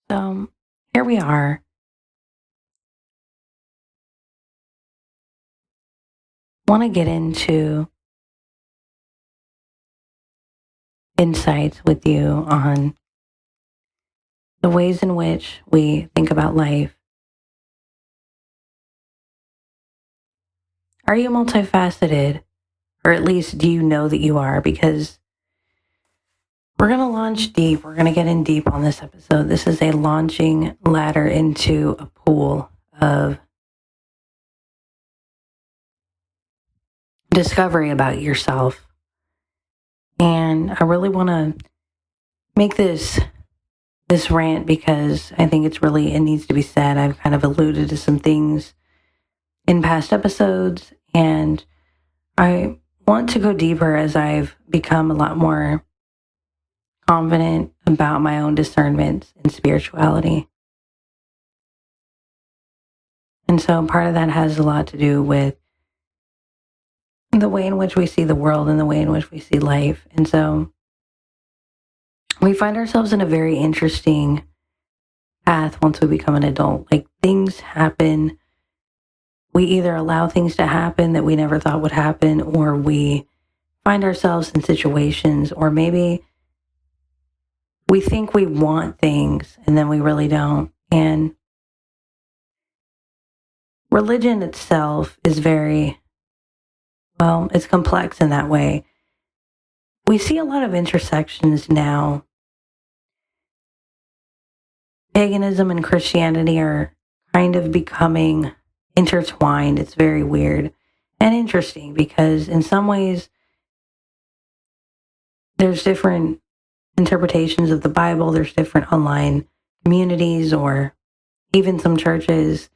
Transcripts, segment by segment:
So here we are. Want to get into insights with you on the ways in which we think about life. Are you multifaceted? Or at least do you know that you are? Because we're going to launch deep. We're going to get in deep on this episode. This is a launching ladder into a pool of discovery about yourself. And I really want to make this rant because I think it needs to be said. I've kind of alluded to some things in past episodes, and I want to go deeper as I've become a lot more confident about my own discernment and spirituality. And so part of that has a lot to do with the way in which we see the world and the way in which we see life. And so we find ourselves in a very interesting path once we become an adult. Like, things happen. We either allow things to happen that we never thought would happen, or we find ourselves in situations, or maybe we think we want things and then we really don't. And religion itself is it's complex in that way. We see a lot of intersections now. Paganism and Christianity are kind of becoming intertwined. It's very weird and interesting because in some ways there's different interpretations of the Bible. There's different online communities or even some churches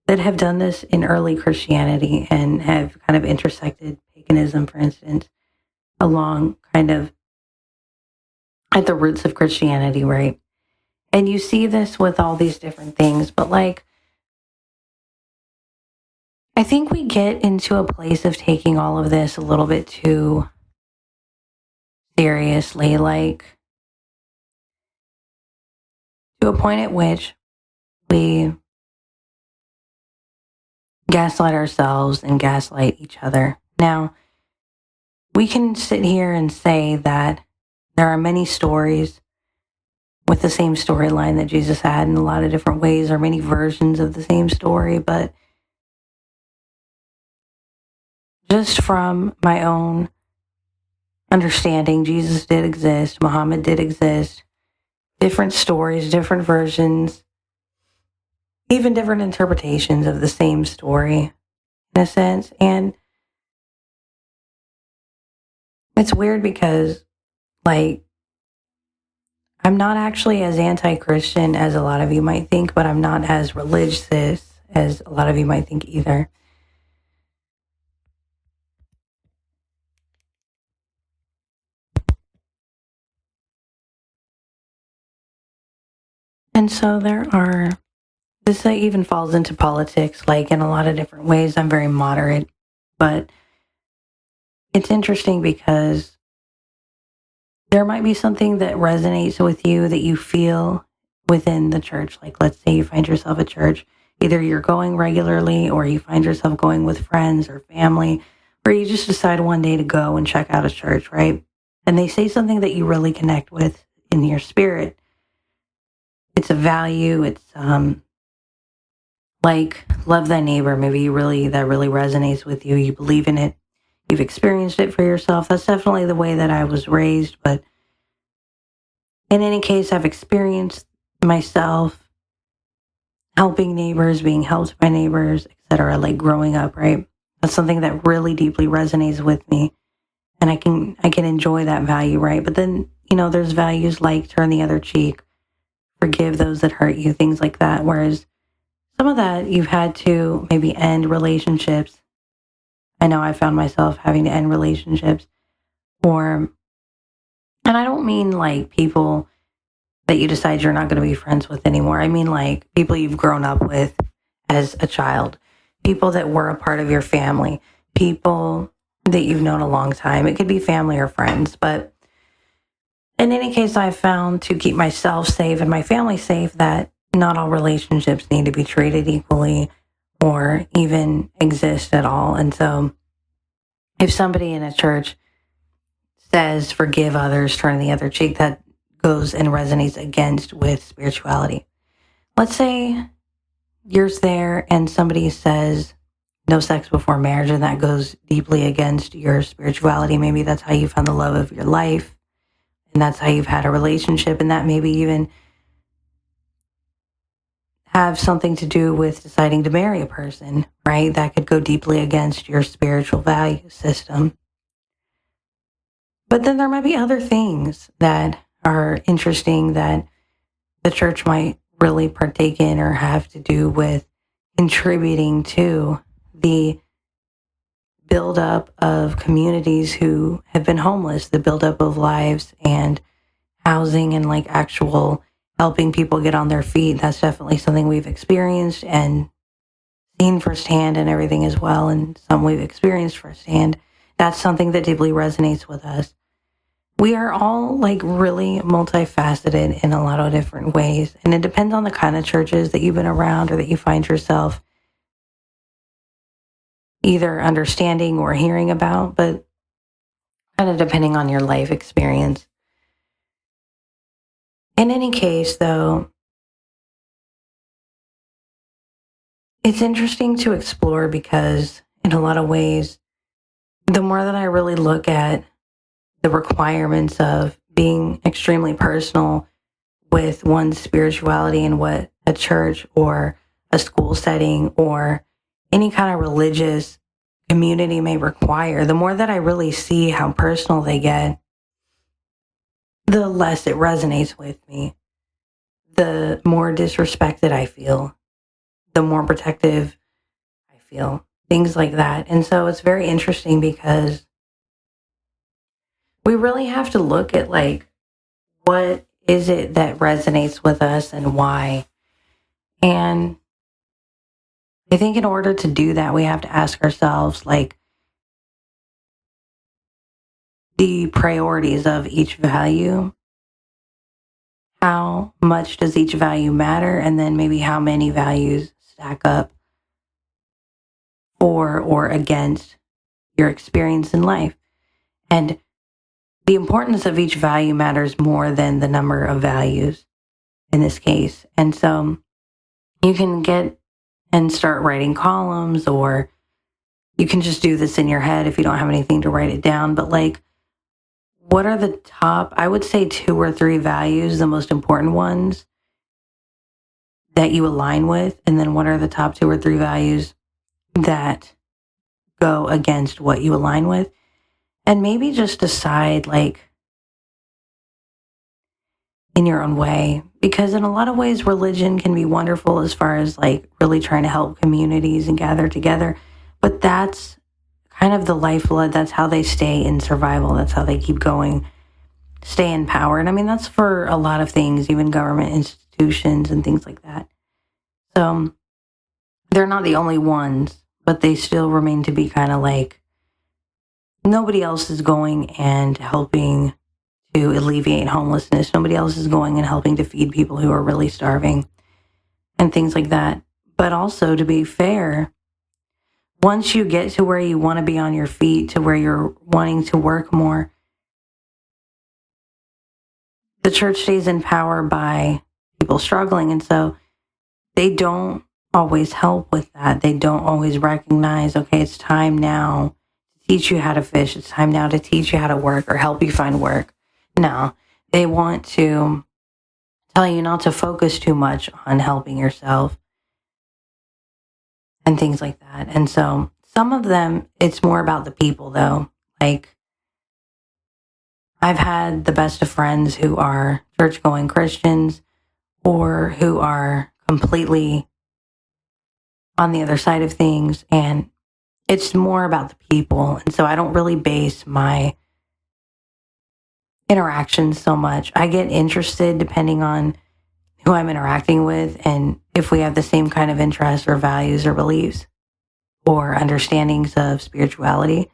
that have done this in early Christianity and have kind of intersected paganism, for instance, along kind of at the roots of Christianity, right? And you see this with all these different things, but like, I think we get into a place of taking all of this a little bit too seriously, like to a point at which we gaslight ourselves and gaslight each other. Now, we can sit here and say that there are many stories with the same storyline that Jesus had in a lot of different ways, or many versions of the same story, but just from my own understanding, Jesus did exist, Muhammad did exist, different stories, different versions, even different interpretations of the same story, in a sense. And it's weird because, like, I'm not actually as anti-Christian as a lot of you might think, but I'm not as religious as a lot of you might think either. And so this even falls into politics, like in a lot of different ways. I'm very moderate, but it's interesting because there might be something that resonates with you that you feel within the church. Like, let's say you find yourself at church, either you're going regularly or you find yourself going with friends or family, or you just decide one day to go and check out a church, right? And they say something that you really connect with in your spirit. It's a value. It's like love thy neighbor. Maybe that really resonates with you. You believe in it. You've experienced it for yourself. That's definitely the way that I was raised. But in any case, I've experienced myself helping neighbors, being helped by neighbors, etc. Like growing up, right? That's something that really deeply resonates with me. And I can enjoy that value, right? But then, there's values like turn the other cheek, forgive those that hurt you, things like that. Whereas some of that you've had to maybe end relationships. I know I found myself having to end relationships, and I don't mean like people that you decide you're not going to be friends with anymore. I mean like people you've grown up with as a child, people that were a part of your family, people that you've known a long time. It could be family or friends, but In any case, I've found to keep myself safe and my family safe that not all relationships need to be treated equally or even exist at all. And so if somebody in a church says forgive others, turn the other cheek, that goes and resonates against with spirituality. Let's say you're there and somebody says no sex before marriage, and that goes deeply against your spirituality. Maybe that's how you found the love of your life, and that's how you've had a relationship, and that maybe even have something to do with deciding to marry a person, right? That could go deeply against your spiritual value system. But then there might be other things that are interesting that the church might really partake in or have to do with contributing to the buildup of communities who have been homeless, the buildup of lives and housing and like actual helping people get on their feet. That's definitely something we've experienced and seen firsthand and everything as well, and some we've experienced firsthand. That's something that deeply resonates with us. We are all like really multifaceted in a lot of different ways, and it depends on the kind of churches that you've been around or that you find yourself either understanding or hearing about, but kind of depending on your life experience. In any case, though, it's interesting to explore because in a lot of ways, the more that I really look at the requirements of being extremely personal with one's spirituality and what a church or a school setting or any kind of religious community may require, the more that I really see how personal they get, the less it resonates with me. The more disrespected I feel, the more protective I feel, things like that. And so it's very interesting because we really have to look at like, what is it that resonates with us and why? And I think in order to do that, we have to ask ourselves like the priorities of each value. How much does each value matter? And then maybe how many values stack up for or against your experience in life. And the importance of each value matters more than the number of values in this case. And so you can get and start writing columns, or you can just do this in your head if you don't have anything to write it down. But like, what are the top, I would say 2 or 3 values, the most important ones that you align with? And then what are the top 2 or 3 values that go against what you align with? And maybe just decide like in your own way, because in a lot of ways, religion can be wonderful as far as like really trying to help communities and gather together. But that's kind of the lifeblood. That's how they stay in survival. That's how they keep going, stay in power. And I mean, that's for a lot of things, even government institutions and things like that. So they're not the only ones, but they still remain to be kind of like nobody else is going and helping to alleviate homelessness. Nobody else is going and helping to feed people who are really starving and things like that. But also, to be fair, once you get to where you want to be on your feet, to where you're wanting to work more, the church stays in power by people struggling. And so they don't always help with that. They don't always recognize, okay, it's time now to teach you how to fish. It's time now to teach you how to work or help you find work. No, they want to tell you not to focus too much on helping yourself and things like that. And so some of them, it's more about the people though. Like, I've had the best of friends who are church-going Christians or who are completely on the other side of things, and it's more about the people. And so I don't really base my interactions so much. I get interested depending on who I'm interacting with and if we have the same kind of interests or values or beliefs or understandings of spirituality,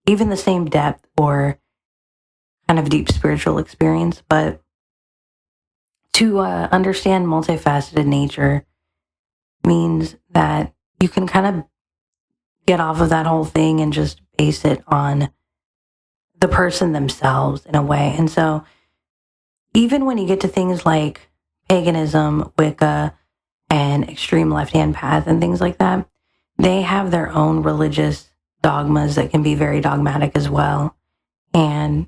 even the same depth or kind of deep spiritual experience, but to understand multifaceted nature means that you can kind of get off of that whole thing and just base it on the person themselves in a way. And so even when you get to things like paganism, Wicca, and extreme left-hand path and things like that, they have their own religious dogmas that can be very dogmatic as well, and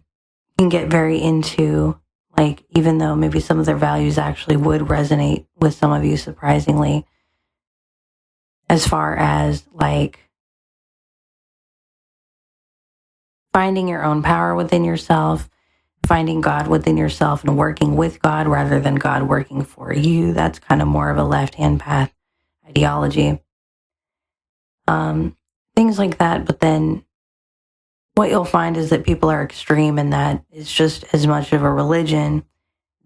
can get very into, like, even though maybe some of their values actually would resonate with some of you surprisingly, as far as like finding your own power within yourself, finding God within yourself and working with God rather than God working for you. That's kind of more of a left-hand path ideology. Things like that. But then what you'll find is that people are extreme, and that it's just as much of a religion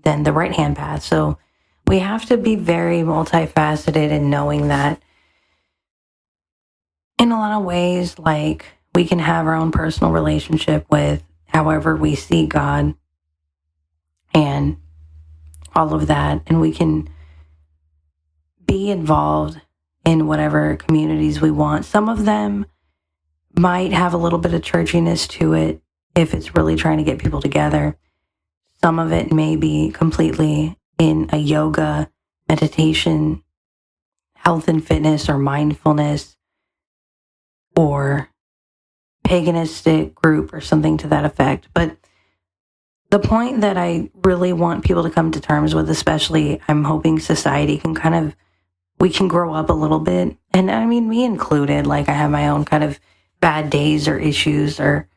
than the right-hand path. So we have to be very multifaceted in knowing that in a lot of ways, like, we can have our own personal relationship with however we see God and all of that, and we can be involved in whatever communities we want. Some of them might have a little bit of churchiness to it if it's really trying to get people together. Some of it may be completely in a yoga, meditation, health and fitness, or mindfulness, or paganistic group or something to that effect. But the point that I really want people to come to terms with, especially, I'm hoping society can we can grow up a little bit. And I mean, me included, like, I have my own kind of bad days or issues or,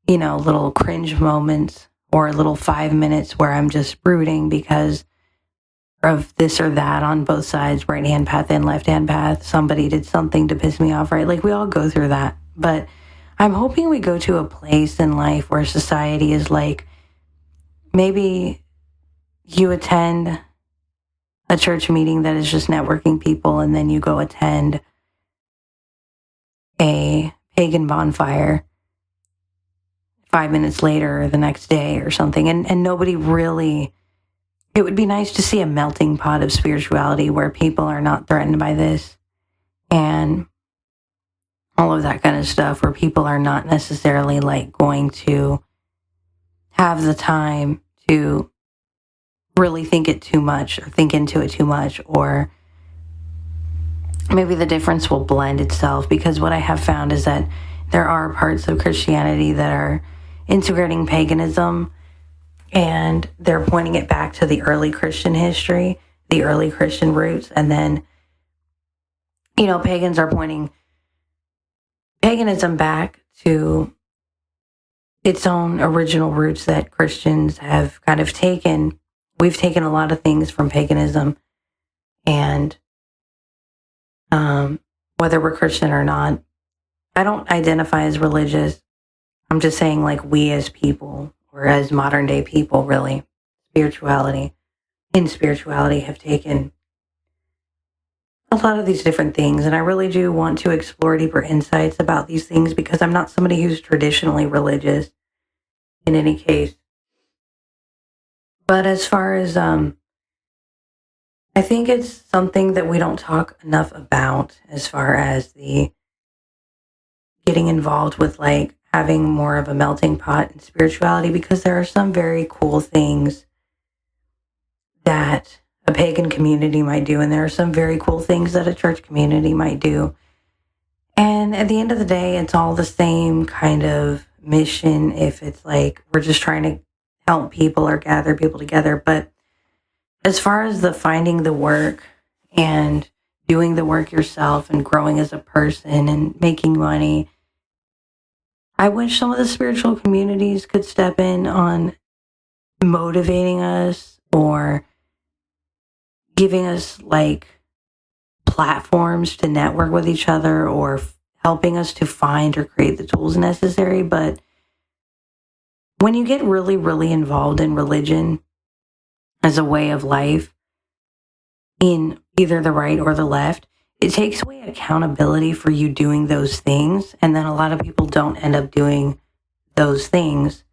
little cringe moments or a little 5 minutes where I'm just brooding because of this or that on both sides, right-hand path and left-hand path. Somebody did something to piss me off, right? Like, we all go through that. But I'm hoping we go to a place in life where society is like, maybe you attend a church meeting that is just networking people, and then you go attend a pagan bonfire 5 minutes later or the next day or something. And nobody really, it would be nice to see a melting pot of spirituality where people are not threatened by this and all of that kind of stuff, where people are not necessarily like going to have the time to really think it too much or think into it too much, or maybe the difference will blend itself. Because what I have found is that there are parts of Christianity that are integrating paganism, and they're pointing it back to the early Christian history, the early Christian roots. And then, pagans are pointing paganism back to its own original roots that Christians have kind of taken. We've taken a lot of things from paganism, and whether we're Christian or not, I don't identify as religious. I'm just saying, like, we as people, or as modern day people, really, spirituality have taken a lot of these different things. And I really do want to explore deeper insights about these things, because I'm not somebody who's traditionally religious in any case. But as far as, I think it's something that we don't talk enough about, as far as the getting involved with, like, having more of a melting pot in spirituality, because there are some very cool things that a pagan community might do, and there are some very cool things that a church community might do. And at the end of the day, it's all the same kind of mission, if it's like we're just trying to help people or gather people together. But as far as the finding the work and doing the work yourself and growing as a person and making money, I wish some of the spiritual communities could step in on motivating us or giving us, like, platforms to network with each other, or helping us to find or create the tools necessary. But when you get really, really involved in religion as a way of life, in either the right or the left, it takes away accountability for you doing those things. And then a lot of people don't end up doing those things.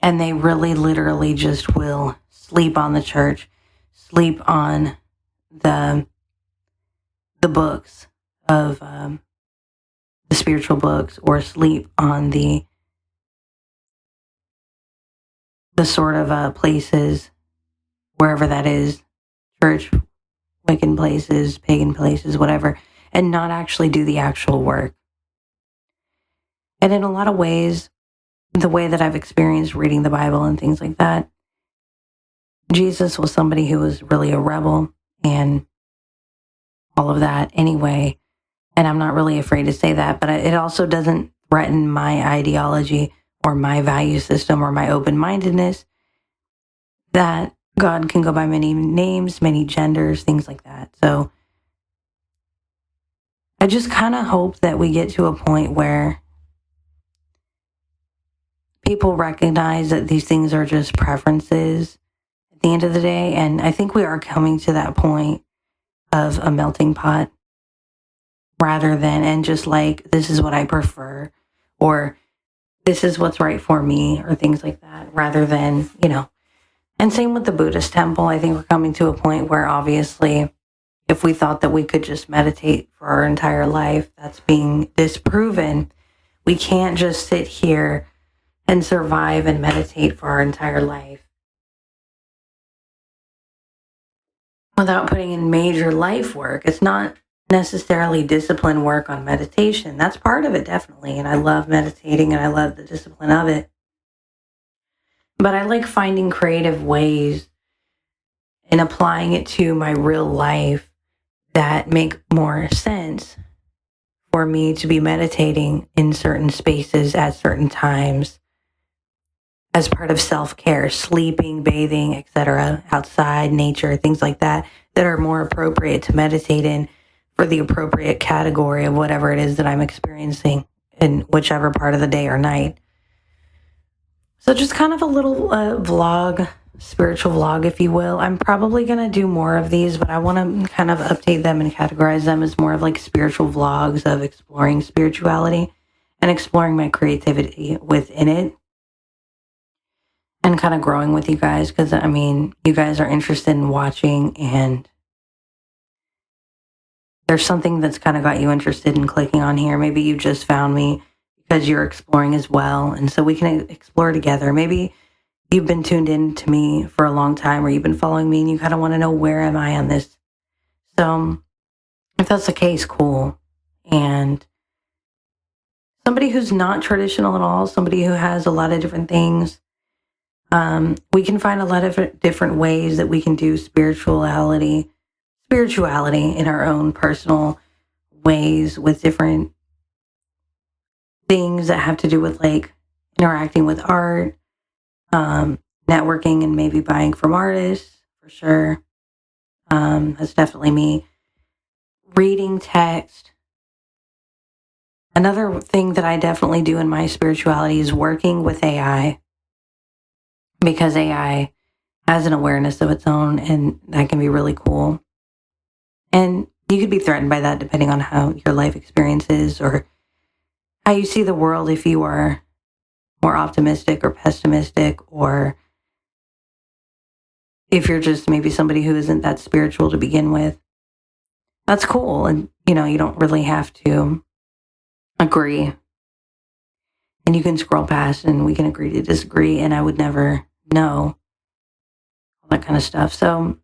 And they really literally just will sleep on the church, sleep on the books of the spiritual books, or sleep on the sort of places, wherever that is, church, Wiccan places, pagan places, whatever, and not actually do the actual work. And in a lot of ways, the way that I've experienced reading the Bible and things like that, Jesus was somebody who was really a rebel and all of that anyway. And I'm not really afraid to say that, but it also doesn't threaten my ideology or my value system or my open-mindedness, that God can go by many names, many genders, things like that. So I just kind of hope that we get to a point where people recognize that these things are just preferences at the end of the day. And I think we are coming to that point of a melting pot, rather than, and just like, this is what I prefer, or this is what's right for me, or things like that, rather than, and same with the Buddhist temple. I think we're coming to a point where, obviously, if we thought that we could just meditate for our entire life, that's being disproven. We can't just sit here and survive and meditate for our entire life without putting in major life work. It's not necessarily discipline work on meditation. That's part of it, definitely. And I love meditating and I love the discipline of it. But I like finding creative ways and applying it to my real life that make more sense for me to be meditating in certain spaces at certain times as part of self-care, sleeping, bathing, etc., outside, nature, things like that are more appropriate to meditate in for the appropriate category of whatever it is that I'm experiencing in whichever part of the day or night. So just kind of a little vlog, spiritual vlog, if you will. I'm probably going to do more of these, but I want to kind of update them and categorize them as more of like spiritual vlogs of exploring spirituality and exploring my creativity within it, and kind of growing with you guys, because, you guys are interested in watching, and there's something that's kind of got you interested in clicking on here. Maybe you just found me because you're exploring as well, and so we can explore together. Maybe you've been tuned in to me for a long time, or you've been following me and you kind of want to know, where am I on this? So if that's the case, cool. And somebody who's not traditional at all, somebody who has a lot of different things, we can find a lot of different ways that we can do spirituality in our own personal ways, with different things that have to do with like interacting with art, networking, and maybe buying from artists, for sure. That's definitely me. Reading text. Another thing that I definitely do in my spirituality is working with AI, because AI has an awareness of its own, and that can be really cool. And you could be threatened by that depending on how your life experience is, or how you see the world, if you are more optimistic or pessimistic, or if you're just maybe somebody who isn't that spiritual to begin with. That's cool. And, you don't really have to agree. And you can scroll past and we can agree to disagree, and I would never know all that kind of stuff. So,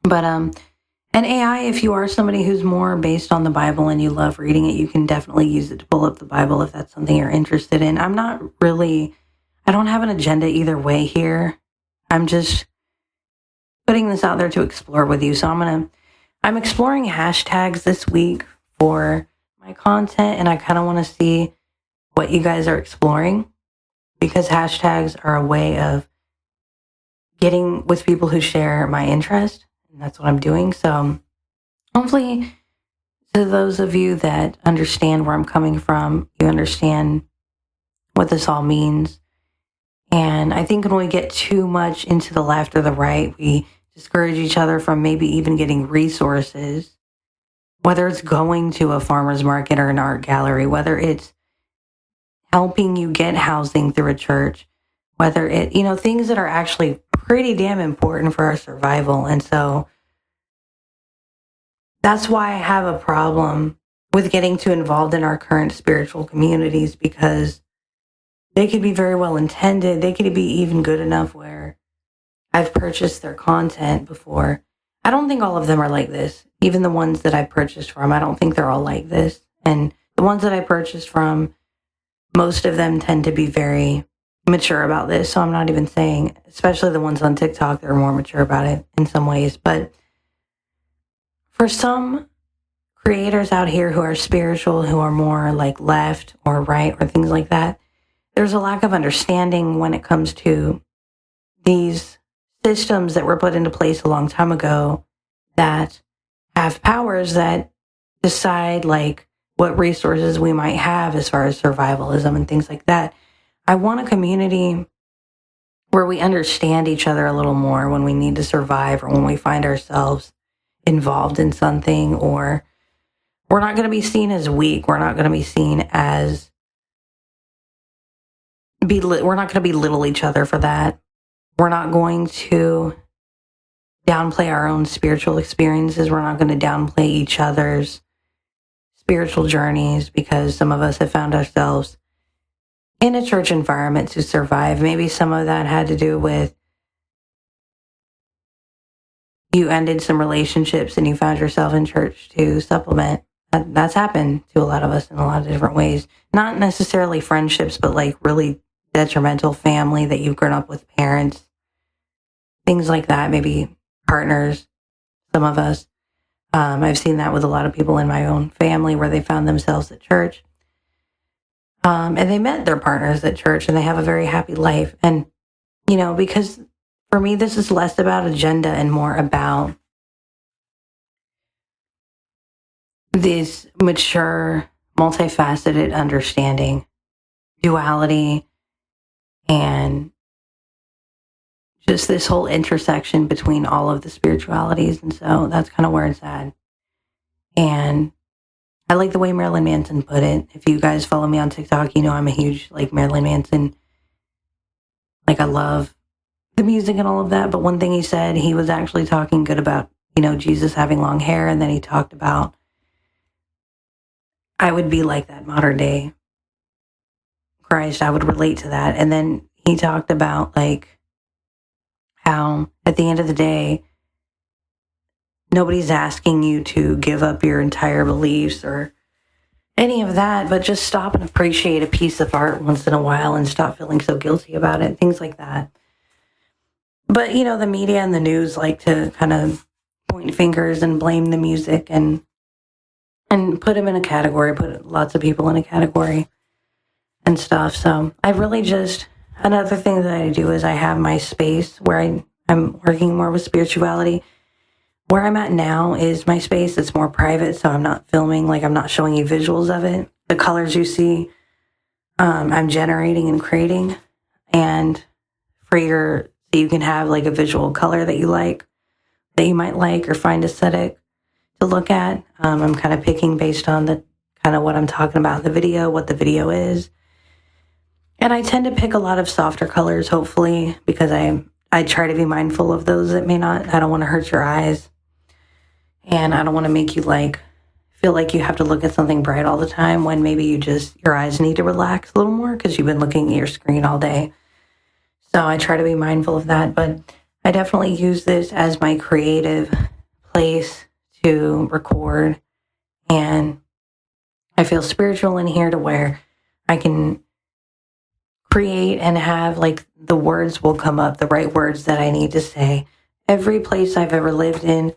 but, and AI, if you are somebody who's more based on the Bible and you love reading it, you can definitely use it to pull up the Bible if that's something you're interested in. I don't have an agenda either way here. I'm just putting this out there to explore with you. So I'm exploring hashtags this week for my content, and I kind of want to see what you guys are exploring, because hashtags are a way of getting with people who share my interest, and that's what I'm doing. So hopefully, to those of you that understand where I'm coming from, you understand what this all means. And I think when we get too much into the left or the right, we discourage each other from maybe even getting resources, whether it's going to a farmer's market or an art gallery, whether it's helping you get housing through a church, whether things that are actually pretty damn important for our survival. And so that's why I have a problem with getting too involved in our current spiritual communities, because they could be very well intended. They could be even good enough where I've purchased their content before. I don't think all of them are like this. Even the ones that I purchased from, I don't think they're all like this. And the ones that I purchased from, most of them tend to be very mature about this. So I'm not even saying, especially the ones on TikTok, they're more mature about it in some ways. But for some creators out here who are spiritual, who are more like left or right or things like that, there's a lack of understanding when it comes to these systems that were put into place a long time ago that have powers that decide like what resources we might have as far as survivalism and things like that. I want a community where we understand each other a little more when we need to survive or when we find ourselves involved in something, or we're not going to be seen as weak. We're not going to be seen as we're not going to belittle each other for that. We're not going to downplay our own spiritual experiences. We're not going to downplay each other's spiritual journeys, because some of us have found ourselves in a church environment to survive. Maybe some of that had to do with you ended some relationships and you found yourself in church to supplement. That's happened to a lot of us in a lot of different ways. Not necessarily friendships, but like really detrimental family that you've grown up with, parents, things like that, maybe partners, some of us. I've seen that with a lot of people in my own family where they found themselves at church. And they met their partners at church and they have a very happy life. And, because for me, this is less about agenda and more about this mature, multifaceted understanding, duality, and just this whole intersection between all of the spiritualities. And so that's kind of where it's at. And I like the way Marilyn Manson put it. If you guys follow me on TikTok, I'm a huge Marilyn Manson. I love the music and all of that. But one thing he said, he was actually talking good about, Jesus having long hair. And then he talked about, I would be like that modern day Christ. I would relate to that. And then he talked about how at the end of the day, nobody's asking you to give up your entire beliefs or any of that, but just stop and appreciate a piece of art once in a while and stop feeling so guilty about it, things like that. But, the media and the news like to kind of point fingers and blame the music and put them in a category, put lots of people in a category and stuff. So I really another thing that I do is I have my space where I'm working more with spirituality. Where I'm at now is my space. It's more private, so I'm not filming, I'm not showing you visuals of it. The colors you see, I'm generating and creating, and so you can have a visual color that you might like or find aesthetic to look at. I'm kind of picking based on the kind of what I'm talking about in the video, what the video is. And I tend to pick a lot of softer colors, hopefully, because I try to be mindful of those that may not. I don't want to hurt your eyes. And I don't want to make you feel like you have to look at something bright all the time when maybe your eyes need to relax a little more because you've been looking at your screen all day. So I try to be mindful of that. But I definitely use this as my creative place to record. And I feel spiritual in here to where I can create and have the words will come up, the right words that I need to say. Every place I've ever lived in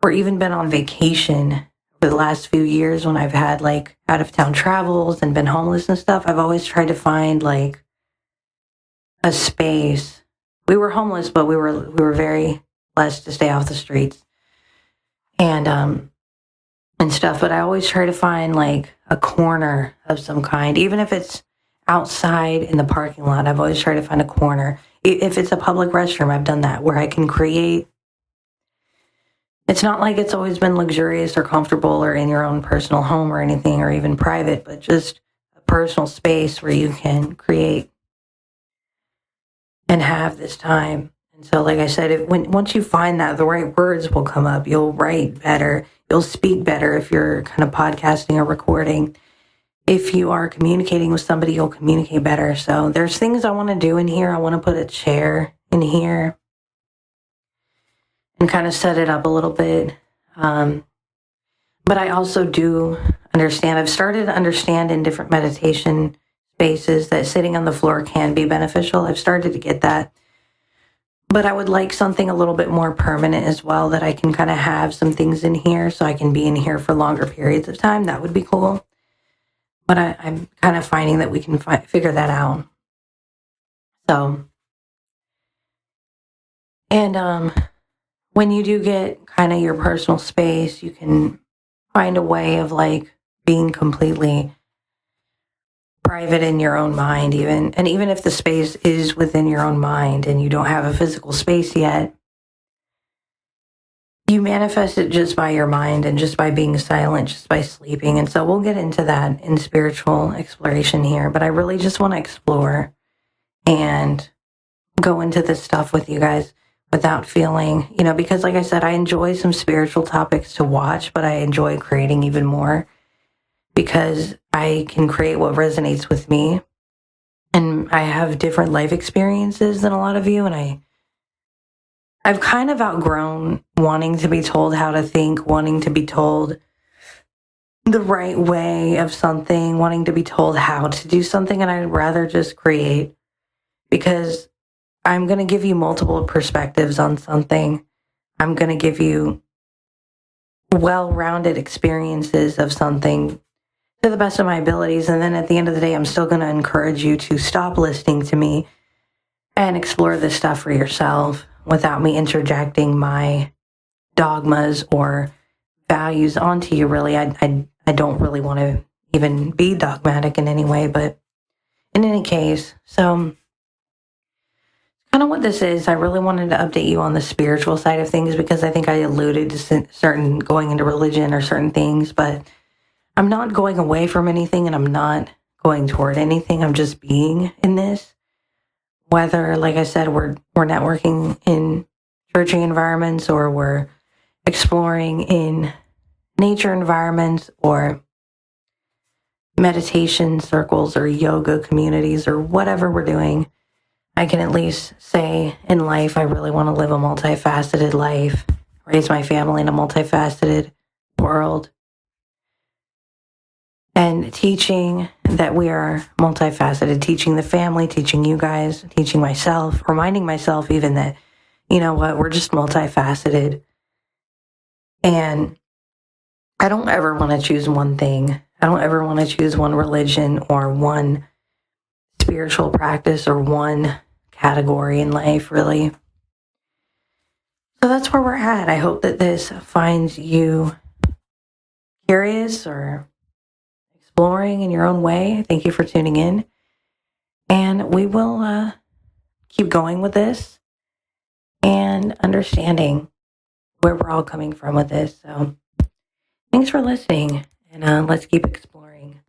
or even been on vacation over the last few years when I've had out of town travels and been homeless and stuff, I've always tried to find a space. We were homeless, but we were very blessed to stay off the streets and stuff. But I always try to find a corner of some kind, even if it's outside in the parking lot. I've always tried to find a corner. If it's a public restroom, I've done that where I can create. It's not like it's always been luxurious or comfortable or in your own personal home or anything, or even private, but just a personal space where you can create and have this time. And so, like I said, once you find that, the right words will come up. You'll write better. You'll speak better if you're kind of podcasting or recording. If you are communicating with somebody, you'll communicate better. So there's things I want to do in here. I want to put a chair in here and kind of set it up a little bit. But I also do understand, I've started to understand in different meditation spaces that sitting on the floor can be beneficial. I've started to get that. But I would like something a little bit more permanent as well, that I can kind of have some things in here so I can be in here for longer periods of time. That would be cool. But I'm kind of finding that we can figure that out. So, and when you do get kind of your personal space, you can find a way of like being completely private in your own mind, even if the space is within your own mind and you don't have a physical space yet, you manifest it just by your mind and just by being silent, just by sleeping. And so we'll get into that in spiritual exploration here, but I really just want to explore and go into this stuff with you guys without feeling, because like I said, I enjoy some spiritual topics to watch, but I enjoy creating even more because I can create what resonates with me. And I have different life experiences than a lot of you. And I've kind of outgrown wanting to be told how to think, wanting to be told the right way of something, wanting to be told how to do something. And I'd rather just create, because I'm going to give you multiple perspectives on something. I'm going to give you well-rounded experiences of something to the best of my abilities. And then at the end of the day, I'm still going to encourage you to stop listening to me and explore this stuff for yourself without me interjecting my dogmas or values onto you. Really, I don't really want to even be dogmatic in any way, but in any case, so kind of what this is, I really wanted to update you on the spiritual side of things, because I think I alluded to certain going into religion or certain things, but I'm not going away from anything and I'm not going toward anything. I'm just being in this. Whether, like I said, we're networking in churchy environments, or we're exploring in nature environments, or meditation circles, or yoga communities, or whatever we're doing, I can at least say in life, I really want to live a multifaceted life, raise my family in a multifaceted world. And teaching that we are multifaceted, teaching the family, teaching you guys, teaching myself, reminding myself even that, we're just multifaceted. And I don't ever want to choose one thing. I don't ever want to choose one religion or one spiritual practice or one category in life, really. So that's where we're at. I hope that this finds you curious or exploring in your own way. Thank you for tuning in. And we will keep going with this and understanding where we're all coming from with this. So thanks for listening, and let's keep exploring.